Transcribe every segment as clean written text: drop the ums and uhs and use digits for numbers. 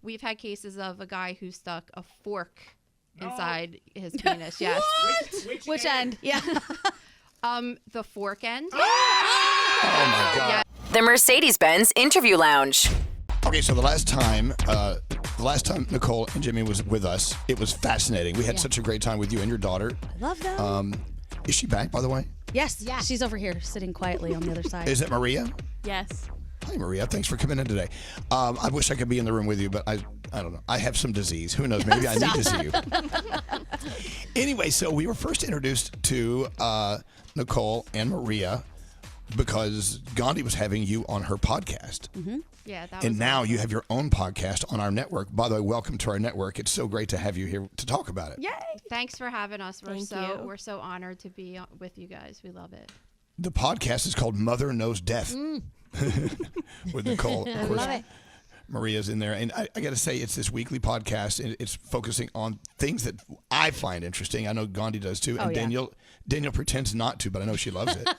we've had cases of a guy who stuck a fork inside his penis. Yes. Which end? Yeah. The fork end. Oh my God. Yeah. The Mercedes-Benz Interview Lounge. Okay, so the last time Nicole and Angemi was with us, it was fascinating. We had such a great time with you and your daughter. I love them. Is she back, by the way? Yes. Yeah. She's over here sitting quietly on the other side. Is it Maria? Yes. Hi, Maria. Thanks for coming in today. I wish I could be in the room with you, but I don't know. I have some disease. Who knows? Maybe I need to see you. Anyway, so we were first introduced to Nicole and Maria because Gandhi was having you on her podcast. Mm-hmm. Yeah, that and was now awesome. you have your own podcast on our network. By the way, welcome to our network. It's so great to have you here to talk about it. Yay! Thanks for having us. Thank you. We're so honored to be with you guys. We love it. The podcast is called Mother Knows Death with Nicole. Of course, love it. Maria's in there. And I got to say, it's this weekly podcast. And it's focusing on things that I find interesting. I know Gandhi does too. And Danielle pretends not to, but I know she loves it.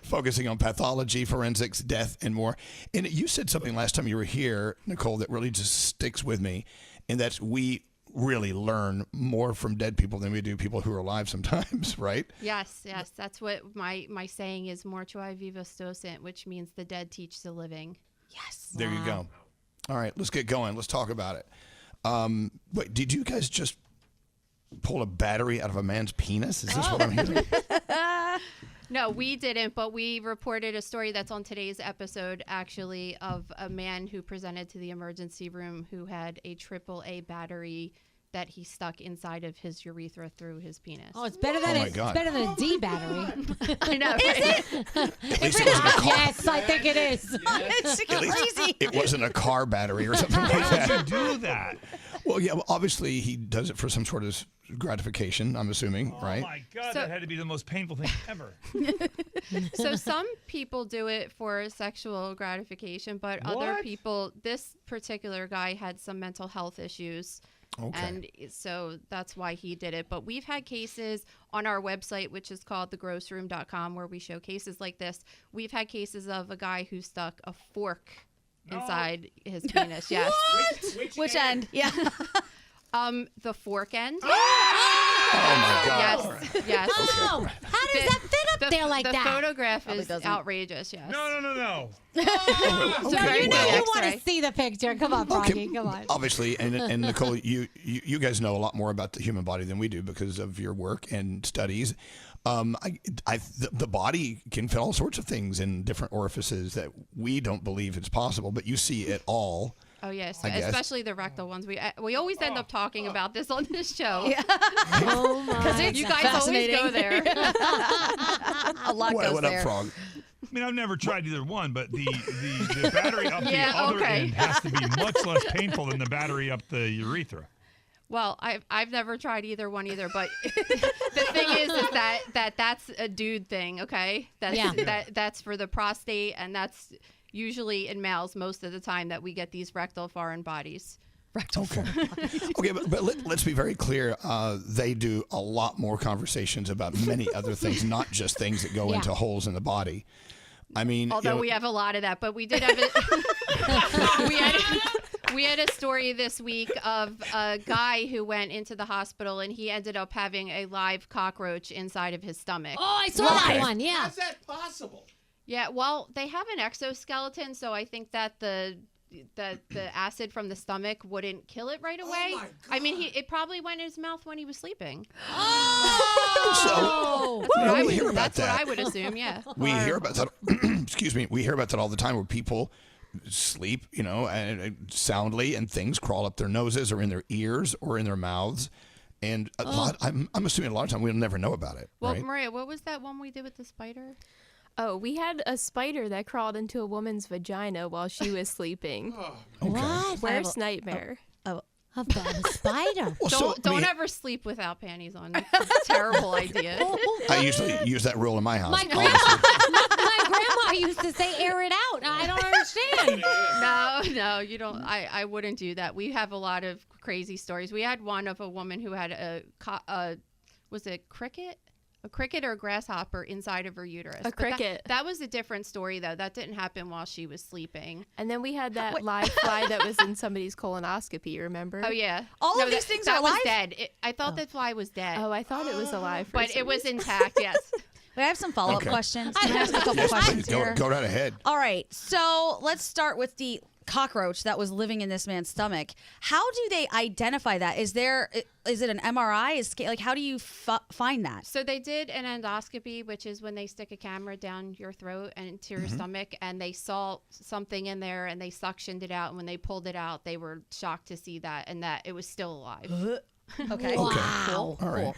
Focusing on pathology, forensics, death, and more. And you said something last time you were here, Nicole, that really just sticks with me. And that's we really learn more from dead people than we do people who are alive sometimes, right? Yes. That's what my saying is, mortuae vivos docent, which means the dead teach the living. Yes. There you go. All right, let's get going. Let's talk about it. Wait, did you guys just pull a battery out of a man's penis? Is this what I'm hearing? No, we didn't, but we reported a story that's on today's episode, actually, of a man who presented to the emergency room who had a AAA battery that he stuck inside of his urethra through his penis. Oh, it's better than it's better than a D battery. I know, Is right? it? At least it wasn't a car. Yes, I think it is. It's crazy. It wasn't a car battery or something like How that. did you do that? Well, yeah, obviously he does it for some sort of gratification, I'm assuming, right? Oh my God, So- that had to be the most painful thing ever. So some people do it for sexual gratification, but other What? people, this particular guy had some mental health issues. Okay. And so that's why he did it. But we've had cases on our website, which is called thegrossroom.com, where we show cases like this. We've had cases of a guy who stuck a fork inside his penis. Yes. Which end? Yeah. The fork end. Oh my God. Yes. Oh, how does that fit up there like the that? photograph Probably is doesn't. outrageous. Yes. No. So you know you want to X-ray. see the picture. Come on, Froggy. Come on. Obviously, and Nicole, you guys know a lot more about the human body than we do because of your work and studies. The body can fit all sorts of things in different orifices that we don't believe it's possible, but you see it all. Oh yes, I guess. especially the rectal ones. We always end up talking about this on this show. Oh my. You guys always go there. A lot goes What there. up, Frog? I mean, I've never tried either one, but the battery up Yeah, the other okay. end has to be much less painful than the battery up the urethra. Well, I've never tried either one either, but the thing is that's a dude thing, okay? That's for the prostate, and that's usually in males most of the time that we get these rectal foreign bodies. Okay, but let's be very clear. They do a lot more conversations about many other things, not just things that go into holes in the body. I mean, Although we have a lot of that, but we did have it. We had a story this week of a guy who went into the hospital and he ended up having a live cockroach inside of his stomach. Oh, I saw that one. Yeah. How's that possible? Yeah, well, they have an exoskeleton, so I think that the acid from the stomach wouldn't kill it right away. my God. I mean, it probably went in his mouth when he was sleeping. Oh. we hear about That's that. what I would assume. Yeah. We hear about that. Excuse me. We hear about that all the time, where people sleep, and soundly, and things crawl up their noses, or in their ears, or in their mouths, and a lot. I'm assuming a lot of time we'll never know about it. Well, right? Maria, what was that one we did with the spider? Oh, we had a spider that crawled into a woman's vagina while she was sleeping. What? Worst nightmare. About a spider. Well, Don't ever sleep without panties on. It's a terrible idea. I usually use that rule in my house. My grandma used to say, "Air it out." I don't understand. No, you don't. I wouldn't do that. We have a lot of crazy stories. We had one of a woman who had was it cricket? A cricket or a grasshopper inside of her uterus. A cricket. That was a different story, though. That didn't happen while she was sleeping. And then we had that live fly that was in somebody's colonoscopy, remember? Oh, yeah. All of these things are alive? alive? Was dead. I thought the fly was dead. Oh, I thought it was alive. But it was intact, yes. Wait, I have some follow-up Okay. questions. Can I ask a couple Yes, questions please. here? Go right ahead. All right, so let's start with the cockroach that was living in this man's stomach. How do they identify that? Is it an MRI? How do you find that? So they did an endoscopy, which is when they stick a camera down your throat and into your stomach, and they saw something in there, and they suctioned it out. And when they pulled it out, they were shocked to see that, and that it was still alive. Okay. All right.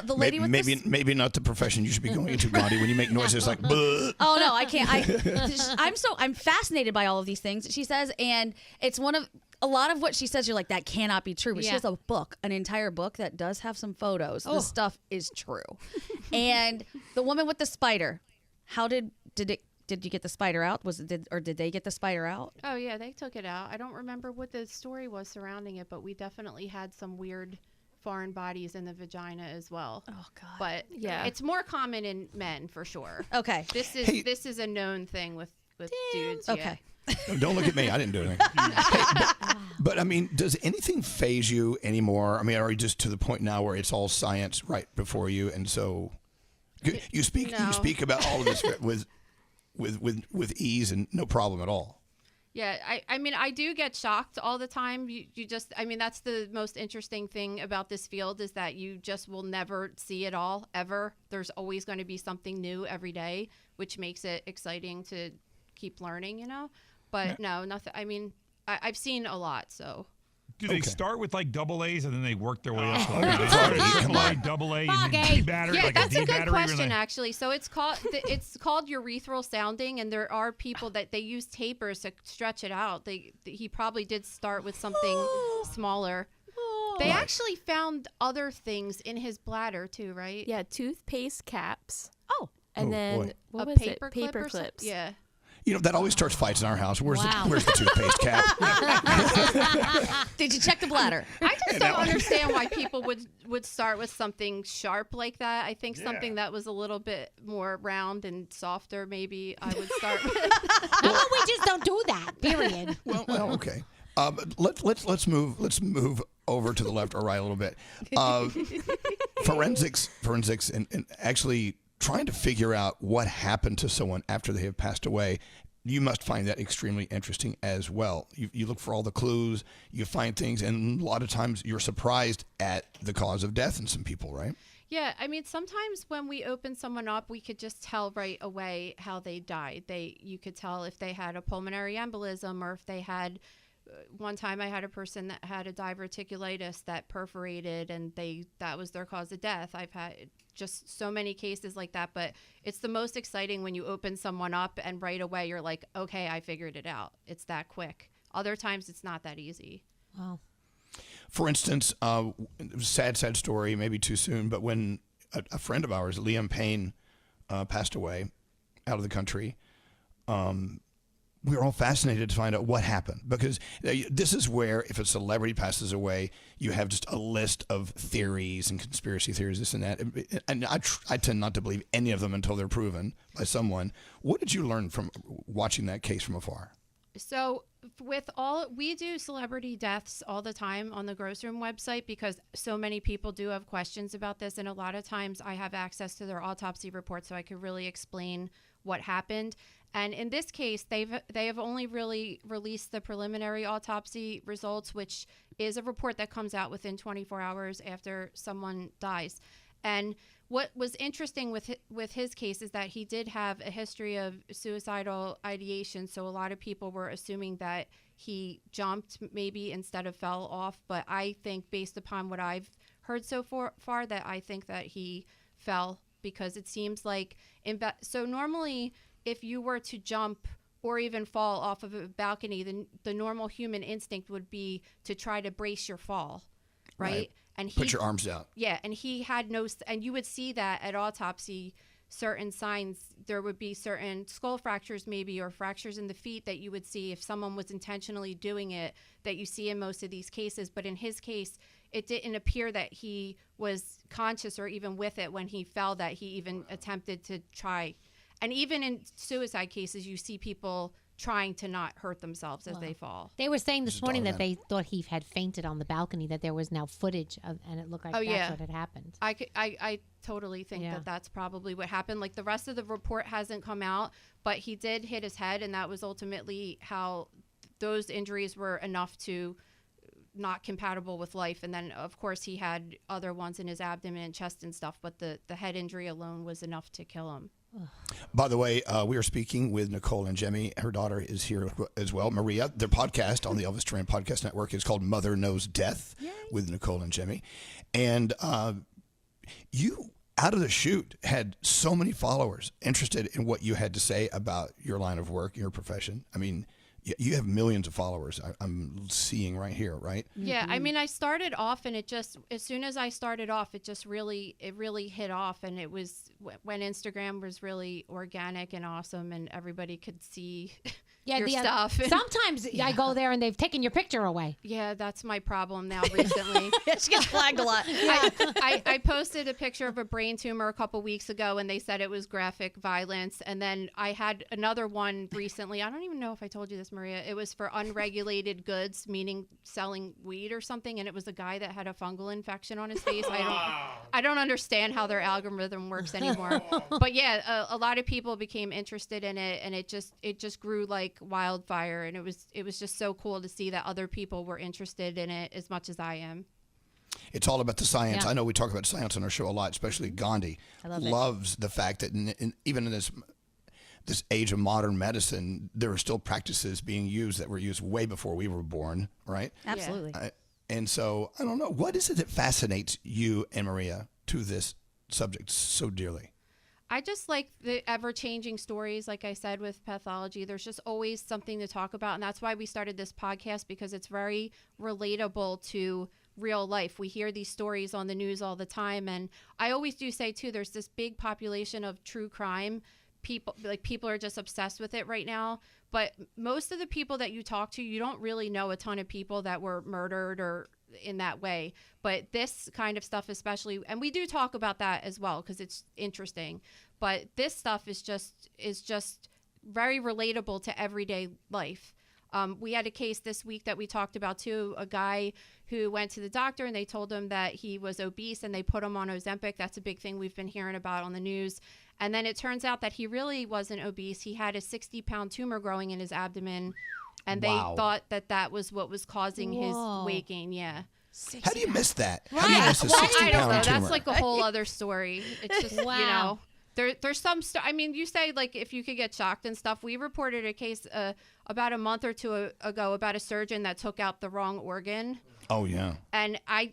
The lady with maybe not the profession you should be going into, Gandhi, when you make noises like "Bleh." Oh no, I can't. I'm fascinated by all of these things she says, and it's a lot of what she says. You're like, that cannot be true, but she has a book, an entire book that does have some photos. This stuff is true. And the woman with the spider, how did you get the spider out? Did they get the spider out? Oh, yeah, they took it out. I don't remember what the story was surrounding it, but we definitely had some weird foreign bodies in the vagina as well. Oh God. But yeah, it's more common in men for sure. Okay. This is a known thing with dudes. Okay. No, don't look at me. I didn't do anything. But I mean, does anything faze you anymore? I mean, are you just to the point now where it's all science right before you, and so you speak about all of this with ease and no problem at all? Yeah, I mean, I do get shocked all the time. You just, I mean, that's the most interesting thing about this field is that you just will never see it all, ever. There's always going to be something new every day, which makes it exciting to keep learning, you know? But no, nothing. I mean, I've seen a lot, so. Do they start with like double A's and then they work their way up? They start at like double A and then D battery. Yeah, like that's a good battery, question, actually. So it's called urethral sounding, and there are people that they use tapers to stretch it out. He probably did start with something smaller. They actually found other things in his bladder too, right? Yeah, toothpaste caps. Oh. And then boy. what A was paper it? clip Paper or something? clips. Yeah. You know, that always starts fights in our house. Where's the toothpaste cap? Did you check the bladder? I just don't understand why people would start with something sharp like that. I think something that was a little bit more round and softer, maybe I would start with. How about we just don't do that? Period. Well, okay. Let's move over to the left or right a little bit. Forensics, and actually trying to figure out what happened to someone after they have passed away. You must find that extremely interesting as well. You look for all the clues, you find things, and a lot of times you're surprised at the cause of death in some people, right? Yeah, I mean, sometimes when we open someone up, we could just tell right away how they died. You could tell if they had a pulmonary embolism or if they had. One time I had a person that had a diverticulitis that perforated and that was their cause of death. I've had just so many cases like that, but it's the most exciting when you open someone up and right away you're like, okay, I figured it out. It's that quick. Other times it's not that easy. Wow. For instance, sad story, maybe too soon, but when a friend of ours, Liam Payne, passed away out of the country, we were all fascinated to find out what happened, because this is where if a celebrity passes away, you have just a list of theories and conspiracy theories, this and that. And I tend not to believe any of them until they're proven by someone. What did you learn from watching that case from afar? So we do celebrity deaths all the time on the Gross Room website because so many people do have questions about this. And a lot of times I have access to their autopsy report so I could really explain what happened. And in this case, they have only really released the preliminary autopsy results, which is a report that comes out within 24 hours after someone dies. And what was interesting with his case is that he did have a history of suicidal ideation. So a lot of people were assuming that he jumped maybe instead of fell off. But I think based upon what I've heard so far that I think that he fell, because it seems like so normally if you were to jump or even fall off of a balcony, the normal human instinct would be to try to brace your fall, right? And put your arms out. Yeah, and he had and you would see that at autopsy, certain signs. There would be certain skull fractures maybe, or fractures in the feet that you would see if someone was intentionally doing it, that you see in most of these cases. But in his case, it didn't appear that he was conscious or even with it when he fell, that he even attempted to try. And even in suicide cases, you see people trying to not hurt themselves as they fall. They were saying this morning that they thought he had fainted on the balcony, that there was now footage of, and it looked like that's what had happened. I totally think that that's probably what happened. Like, the rest of the report hasn't come out, but he did hit his head, and that was ultimately how those injuries were enough to not compatible with life. And then, of course, he had other ones in his abdomen and chest and stuff, but the head injury alone was enough to kill him. By the way, we are speaking with Nicole and Angemi. Her daughter is here as well. Maria, their podcast on the Elvis Duran Podcast Network is called Mother Knows Death. Yay. With Nicole and Angemi. And you, out of the chute, had so many followers interested in what you had to say about your line of work, your profession. I mean, you have millions of followers. I'm seeing right here, right? Yeah, I mean, I started off, and it just, as soon as I started off, it really hit off, and it was when Instagram was really organic and awesome, and everybody could see your stuff. Sometimes I go there and they've taken your picture away. Yeah, that's my problem now recently. She gets flagged a lot. I posted a picture of a brain tumor a couple weeks ago, and they said it was graphic violence. And then I had another one recently. I don't even know if I told you this, Maria. It was for unregulated goods, meaning selling weed or something. And it was a guy that had a fungal infection on his face. I don't understand how their algorithm works anymore. But yeah, a lot of people became interested in it, and it just grew like wildfire. And it was just so cool to see that other people were interested in it as much as I am. It's all about the science. I know we talk about science on our show a lot, especially Gandhi loves the fact that even in this age of modern medicine, there are still practices being used that were used way before we were born, right? Absolutely. And so, I don't know, what is it that fascinates you and Maria to this subject so dearly? I just like the ever-changing stories, like I said, with pathology. There's just always something to talk about, and that's why we started this podcast, because it's very relatable to real life. We hear these stories on the news all the time, and I always do say, too, there's this big population of true crime. People are just obsessed with it right now, but most of the people that you talk to, you don't really know a ton of people that were murdered or in that way. But this kind of stuff especially, and we do talk about that as well because it's interesting, but this stuff is just very relatable to everyday life. We had a case this week that we talked about too, a guy who went to the doctor and they told him that he was obese and they put him on Ozempic. That's a big thing we've been hearing about on the news. And then it turns out that he really wasn't obese. He had a 60-pound tumor growing in his abdomen, and they thought that was what was causing his weight gain. Yeah. How do you miss that? Right. How do you miss a 60-pound I don't know. tumor? That's like a whole other story. It's just, you know. There's some I mean, you say like if you could get shocked and stuff. We reported a case about a month or two ago about a surgeon that took out the wrong organ. Oh yeah. And I,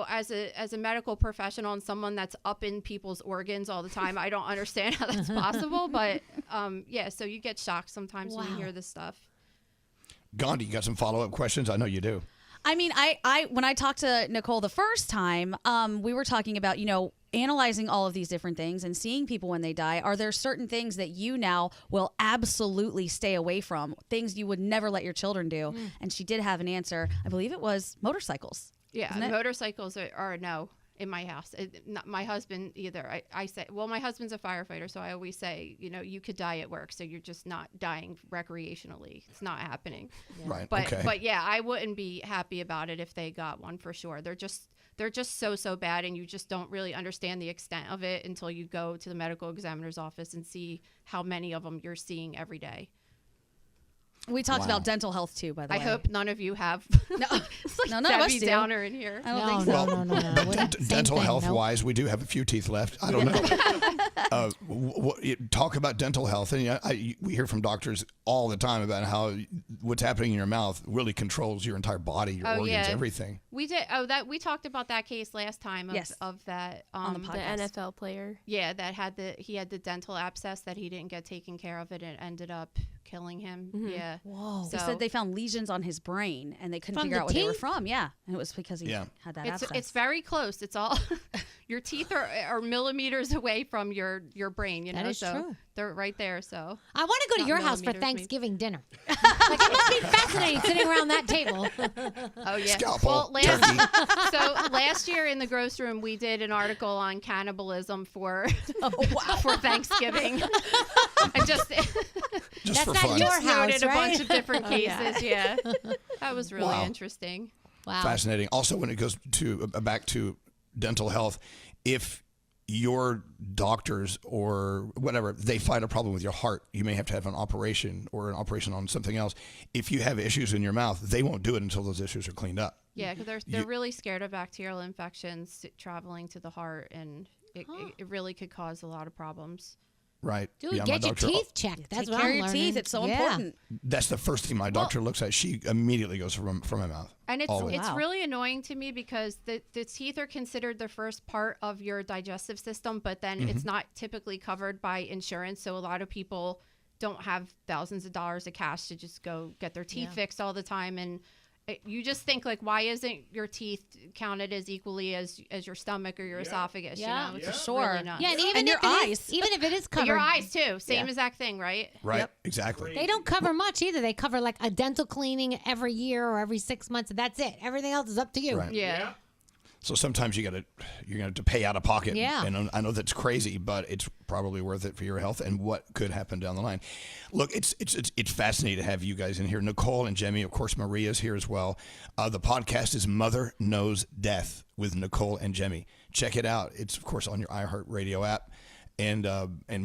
as a medical professional and someone that's up in people's organs all the time, I don't understand how that's possible. But yeah, so you get shocked sometimes when you hear this stuff. Gandhi, you got some follow-up questions? I know you do. I mean, I when I talked to Nicole the first time, we were talking about, analyzing all of these different things and seeing people when they die. Are there certain things that you now will absolutely stay away from, things you would never let your children do? And she did have an answer. I believe it was motorcycles. Yeah, motorcycles are no in my house. Not my husband either. I say, well, my husband's a firefighter, so I always say, you could die at work, so you're just not dying recreationally. It's not happening. Yeah. Right. But yeah, I wouldn't be happy about it if they got one for sure. They're just so bad, and you just don't really understand the extent of it until you go to the medical examiner's office and see how many of them you're seeing every day. We talked about dental health too, by the way. I hope none of you have. No, it's like none of us Debbie do. Downer in here. I don't think so. No. Dental health-wise, we do have a few teeth left. I don't know. Talk about dental health, and we hear from doctors all the time about how what's happening in your mouth really controls your entire body, your organs, everything. We did. We talked about that case last time of that on the podcast. The NFL player. Yeah, that had the dental abscess that he didn't get taken care of, and it ended up killing him. Mm-hmm. Yeah. Whoa. So, they said they found lesions on his brain, and they couldn't figure out what they were from. Yeah, and it was because he had that abscess. It's very close. It's all your teeth are millimeters away from your brain. That is true. They're right there. So I want to go to your house for Thanksgiving dinner. Like, it must be fascinating sitting around that table. Oh yeah. Scalpel. Well, Turkey. so last year in the gross room, we did an article on cannibalism for for Thanksgiving. And just Just for not fun. your noted house, a right? bunch of different cases. Yeah, that was really Wow. interesting. Wow. Fascinating. Also, when it goes to back to dental health, if your doctors or whatever, they find a problem with your heart, you may have to have an operation or an operation on something else. If you have issues in your mouth, they won't do it until those issues are cleaned up. Yeah, because they're really scared of bacterial infections traveling to the heart, and it really could cause a lot of problems. Right. Dude, Yeah, my get your doctor- teeth checked. That's Take what care I'm of your learning. teeth. It's so Yeah. important. That's the first thing my doctor looks at. She immediately goes from my mouth. And it's Always. it's really annoying to me because the teeth are considered the first part of your digestive system, but then it's not typically covered by insurance. So a lot of people don't have thousands of dollars of cash to just go get their teeth fixed all the time. And you just think, like, why isn't your teeth counted as equally as your stomach or your esophagus? Yeah, You know, it's for just sure. really nuts. Yeah, and even And your if it eyes. is, even if it is covered, Your eyes too, same exact thing, right? Right. Exactly. they don't cover much either. They cover like a dental cleaning every year or every 6 months, and that's it. Everything else is up to you. Right. Yeah. So sometimes you're gonna have to pay out of pocket. Yeah. And I know that's crazy, but it's probably worth it for your health and what could happen down the line. Look, it's fascinating to have you guys in here. Nicole and Angemi, of course, Maria's here as well. The podcast is Mother Knows Death with Nicole and Angemi. Check it out. It's of course on your iHeartRadio app and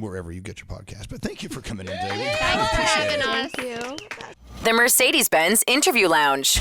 wherever you get your podcast. But thank you for coming in today. We Thanks for appreciate having it. us. The Mercedes-Benz Interview Lounge.